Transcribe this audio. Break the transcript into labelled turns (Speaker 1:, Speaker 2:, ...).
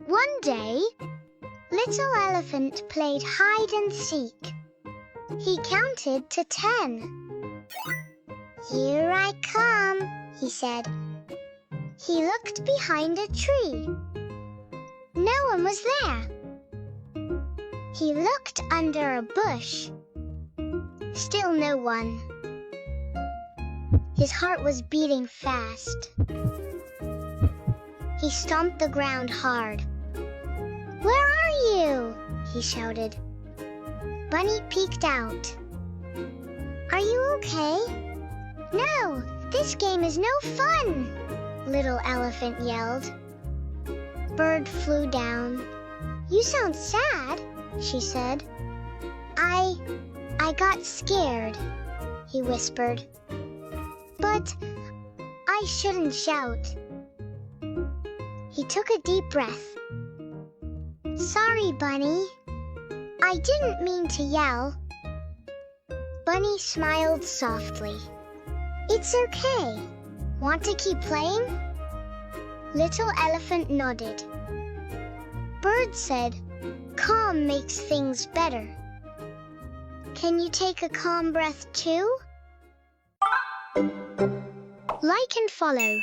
Speaker 1: One day, Little Elephant played hide and seek. He counted to 10. "Here I come," he said. He looked behind a tree. No one was there. He looked under a bush. Still no one. His heart was beating fast. He stomped the ground hard. "Where are you?" he shouted. Bunny peeked out. "Are you okay?" "No, this game is no fun," Little Elephant yelled. Bird flew down. "You sound sad," she said. I got scared," he whispered. "But I shouldn't shout." He took a deep breath. "Sorry, Bunny. I didn't mean to yell." Bunny smiled softly. "It's okay. Want to keep playing?" Little Elephant nodded. Bird said, "Calm makes things better." Can you take a calm breath too? Like and follow.